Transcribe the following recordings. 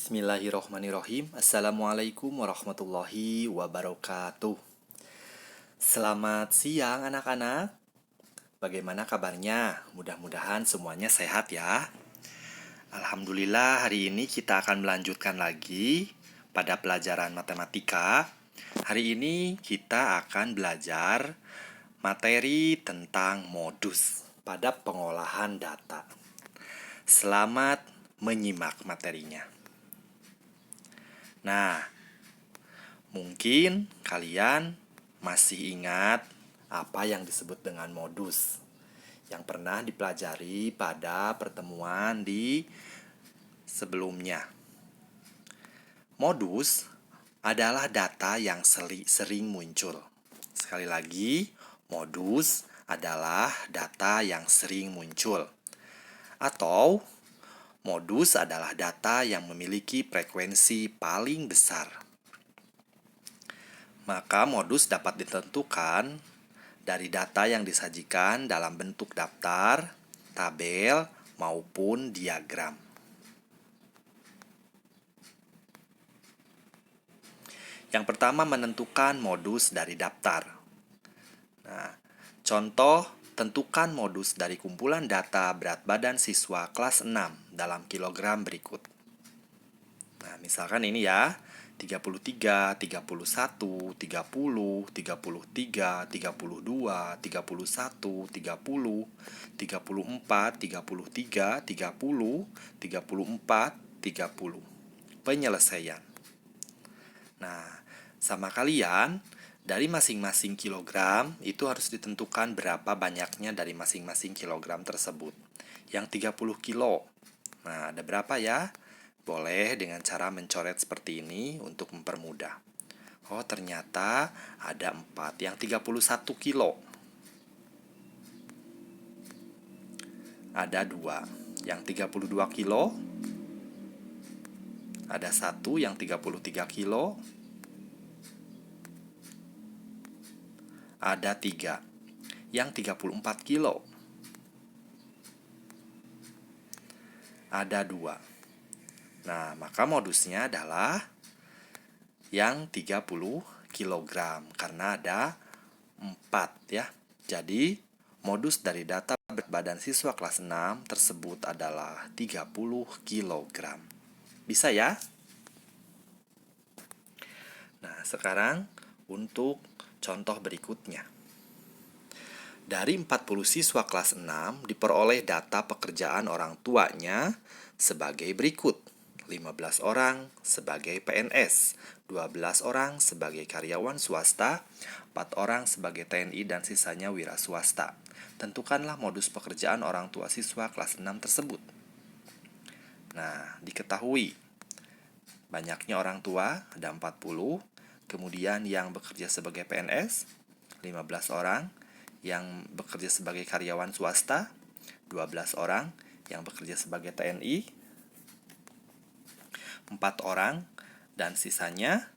Bismillahirrohmanirrohim. Assalamualaikum warahmatullahi wabarakatuh. Selamat siang anak-anak. Bagaimana kabarnya? Mudah-mudahan semuanya sehat ya. Alhamdulillah, hari ini kita akan melanjutkan lagi pada pelajaran matematika. Hari ini kita akan belajar materi tentang modus pada pengolahan data. Selamat menyimak materinya. Nah, mungkin kalian masih ingat apa yang disebut dengan modus yang pernah dipelajari pada pertemuan di sebelumnya. Modus adalah data yang sering muncul. Sekali lagi, modus adalah data yang sering muncul. Atau modus adalah data yang memiliki frekuensi paling besar. Maka modus dapat ditentukan dari data yang disajikan dalam bentuk daftar, tabel, maupun diagram. Yang pertama, menentukan modus dari daftar. Nah, contoh, tentukan modus dari kumpulan data berat badan siswa kelas 6 dalam kilogram berikut. Nah, misalkan ini ya, 33, 31, 30, 33, 32, 31, 30, 34, 33, 30, 34, 30. Penyelesaian. Nah, sama kalian, dari masing-masing kilogram itu harus ditentukan berapa banyaknya dari masing-masing kilogram tersebut. Yang 30 kilo. Nah, ada berapa ya? Boleh dengan cara mencoret seperti ini untuk mempermudah. Oh, ternyata ada 4. Yang 31 kilo. Ada 2. Yang 32 kilo. Ada 1 yang 33 kilo. Ada 3. Yang 34 kilo. Ada 2. Nah, maka modusnya adalah yang 30 kg karena ada 4 ya. Jadi, modus dari data berat badan siswa kelas 6 tersebut adalah 30 kg. Bisa ya? Nah, sekarang untuk contoh berikutnya. Dari 40 siswa kelas 6 diperoleh data pekerjaan orang tuanya sebagai berikut. 15 orang sebagai PNS, 12 orang sebagai karyawan swasta, 4 orang sebagai TNI dan sisanya wira swasta. Tentukanlah modus pekerjaan orang tua siswa kelas 6 tersebut. Nah, diketahui banyaknya orang tua ada 40, kemudian yang bekerja sebagai PNS 15 orang, yang bekerja sebagai karyawan swasta 12 orang, yang bekerja sebagai TNI 4 orang, dan sisanya.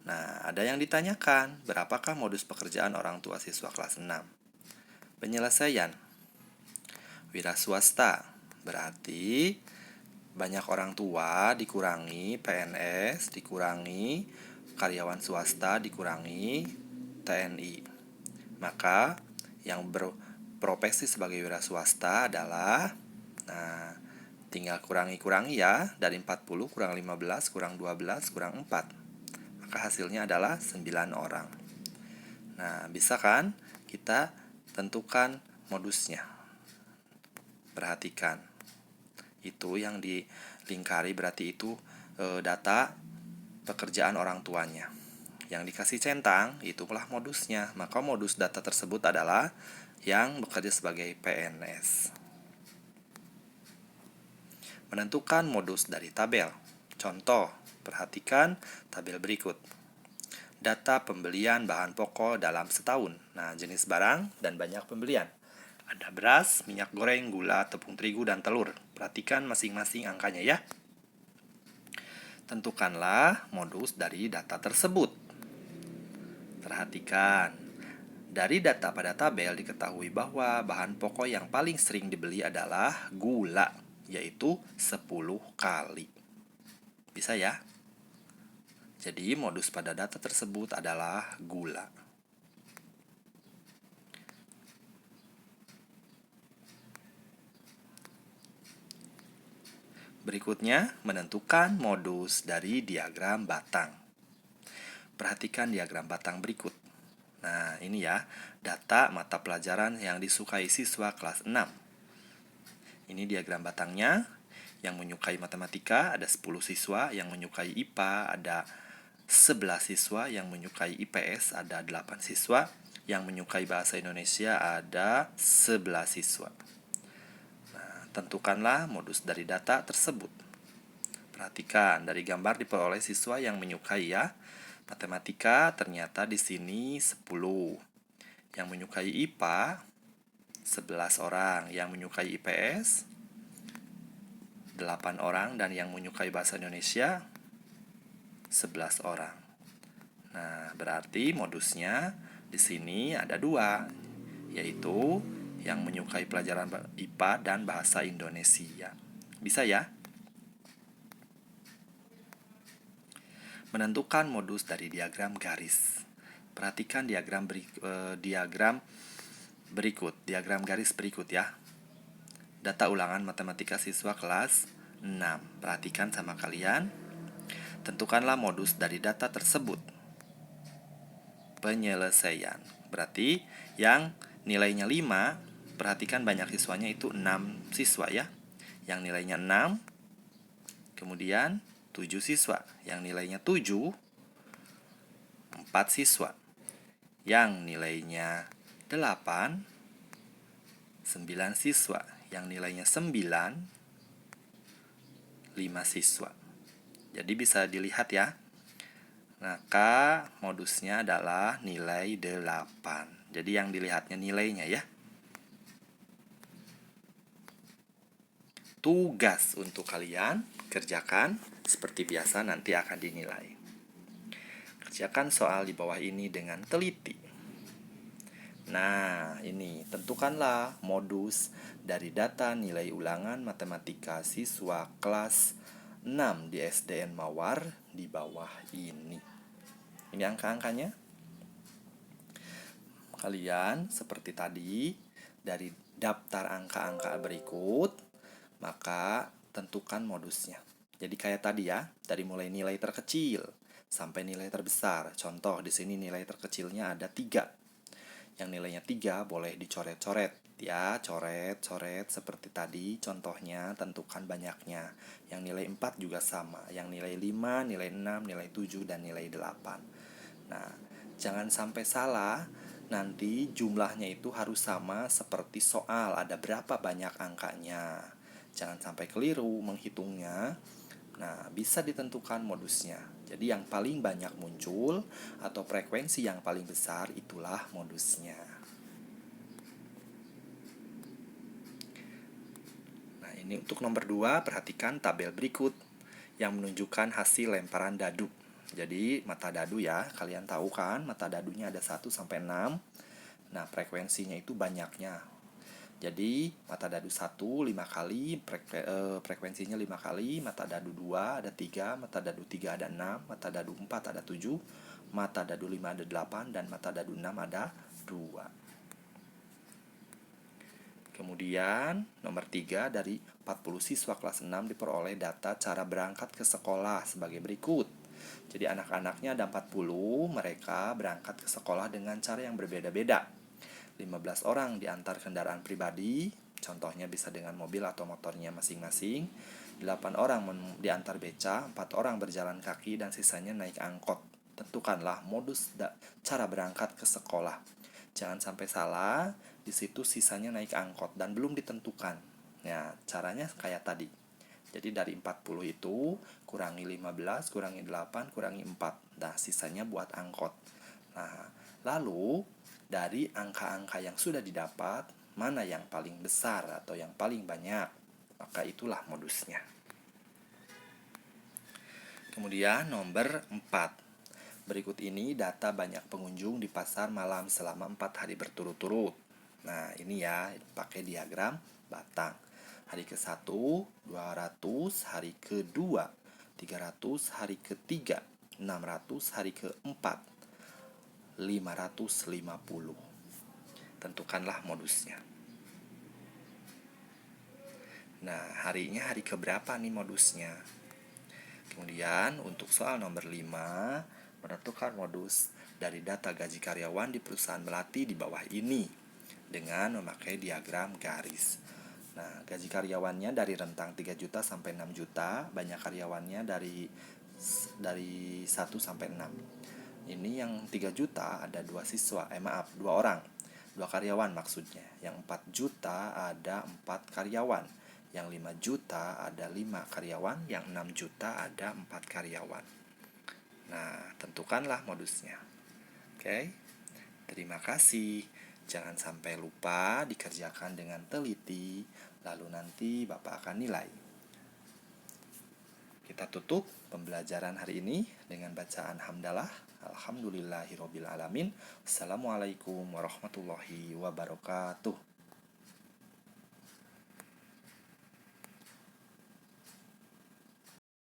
Nah, ada yang ditanyakan, berapakah modus pekerjaan orang tua siswa kelas 6? Penyelesaian. Wira swasta berarti banyak orang tua dikurangi PNS, dikurangi karyawan swasta, dikurangi TNI. Maka yang berprofesi sebagai wira swasta adalah, nah, tinggal kurangi-kurangi ya, dari 40 kurang 15 kurang 12 kurang 4. Maka hasilnya adalah 9 orang. Nah, bisa kan kita tentukan modusnya. Perhatikan. Itu yang dilingkari berarti itu data pekerjaan orang tuanya. Yang dikasih centang, itulah modusnya. Maka modus data tersebut adalah yang bekerja sebagai PNS. Menentukan modus dari tabel. Contoh, perhatikan tabel berikut. Data pembelian bahan pokok dalam setahun. Nah, jenis barang dan banyak pembelian. Ada beras, minyak goreng, gula, tepung terigu, dan telur. Perhatikan masing-masing angkanya ya. Tentukanlah modus dari data tersebut. Perhatikan, dari data pada tabel diketahui bahwa bahan pokok yang paling sering dibeli adalah gula, yaitu 10 kali. Bisa ya? Jadi modus pada data tersebut adalah gula. Berikutnya, menentukan modus dari diagram batang. Perhatikan diagram batang berikut. Nah, ini ya, data mata pelajaran yang disukai siswa kelas 6. Ini diagram batangnya. Yang menyukai matematika ada 10 siswa, yang menyukai IPA ada 11 siswa, yang menyukai IPS ada 8 siswa, yang menyukai bahasa Indonesia ada 11 siswa. Nah, tentukanlah modus dari data tersebut. Perhatikan, dari gambar diperoleh siswa yang menyukai ya. Matematika ternyata di sini 10. Yang menyukai IPA 11 orang, yang menyukai IPS 8 orang, dan yang menyukai bahasa Indonesia 11 orang. Nah, berarti modusnya di sini ada 2, yaitu yang menyukai pelajaran IPA dan bahasa Indonesia. Bisa ya? Menentukan modus dari diagram garis. Perhatikan diagram garis berikut ya. Data ulangan matematika siswa kelas 6. Perhatikan sama kalian. Tentukanlah modus dari data tersebut. Penyelesaian. Berarti yang nilainya 5, perhatikan banyak siswanya itu 6 siswa ya. Yang nilainya 6, kemudian 7 siswa. Yang nilainya 7, 4 siswa. Yang nilainya 8, 9 siswa. Yang nilainya 9, 5 siswa. Jadi bisa dilihat ya. Maka modusnya adalah nilai 8. Jadi yang dilihatnya nilainya ya. Tugas untuk kalian kerjakan seperti biasa, nanti akan dinilai. Kerjakan soal di bawah ini dengan teliti. Nah, ini tentukanlah modus dari data nilai ulangan matematika siswa kelas 6 di SDN Mawar di bawah ini. Ini angka-angkanya. Kalian seperti tadi, dari daftar angka-angka berikut, maka tentukan modusnya. Jadi kayak tadi ya, dari mulai nilai terkecil sampai nilai terbesar. Contoh, di sini nilai terkecilnya ada 3. Yang nilainya 3 boleh dicoret-coret ya, coret-coret seperti tadi contohnya, tentukan banyaknya. Yang nilai 4 juga sama, yang nilai 5, nilai 6, nilai 7, dan nilai 8. Nah, jangan sampai salah, nanti jumlahnya itu harus sama seperti soal, ada berapa banyak angkanya. Jangan sampai keliru menghitungnya. Nah, bisa ditentukan modusnya. Jadi yang paling banyak muncul atau frekuensi yang paling besar itulah modusnya. Nah, ini untuk nomor 2, perhatikan tabel berikut yang menunjukkan hasil lemparan dadu. Jadi mata dadu ya, kalian tahu kan mata dadunya ada 1 sampai 6. Nah, frekuensinya itu banyaknya. Jadi mata dadu 1 5 kali, frekuensinya 5 kali, mata dadu 2 ada 3, mata dadu 3 ada 6, mata dadu 4 ada 7, mata dadu 5 ada 8, dan mata dadu 6 ada 2. Kemudian nomor 3, dari 40 siswa kelas 6 diperoleh data cara berangkat ke sekolah sebagai berikut. Jadi anak-anaknya ada 40, mereka berangkat ke sekolah dengan cara yang berbeda-beda. 15 orang diantar kendaraan pribadi, contohnya bisa dengan mobil atau motornya masing-masing. 8 orang diantar beca, 4 orang berjalan kaki, dan sisanya naik angkot. Tentukanlah modus cara berangkat ke sekolah. Jangan sampai salah, di situ sisanya naik angkot dan belum ditentukan. Nah, caranya kayak tadi. Jadi dari 40 itu, kurangi 15, kurangi 8, kurangi 4. Nah, sisanya buat angkot. Nah, lalu dari angka-angka yang sudah didapat, mana yang paling besar atau yang paling banyak, maka itulah modusnya. Kemudian nomor 4. Berikut ini data banyak pengunjung di pasar malam selama 4 hari berturut-turut. Nah, ini ya, pakai diagram batang. Hari ke-1, 200, hari ke-2, 300 hari ketiga, 600 hari keempat, 550. Tentukanlah modusnya. Nah, harinya hari keberapa nih modusnya? Kemudian untuk soal nomor 5, menentukan modus dari data gaji karyawan di perusahaan melati di bawah ini dengan memakai diagram garis. Nah, gaji karyawannya dari rentang 3 juta sampai 6 juta, banyak karyawannya dari 1 sampai 6. Ini yang 3 juta ada 2 orang. 2 karyawan maksudnya. Yang 4 juta ada 4 karyawan. Yang 5 juta ada 5 karyawan. Yang 6 juta ada 4 karyawan. Nah, tentukanlah modusnya. Oke. Terima kasih. Jangan sampai lupa dikerjakan dengan teliti, lalu nanti Bapak akan nilai. Kita tutup pembelajaran hari ini dengan bacaan hamdalah. Alhamdulillahirobbilalamin. Assalamualaikum warahmatullahi wabarakatuh.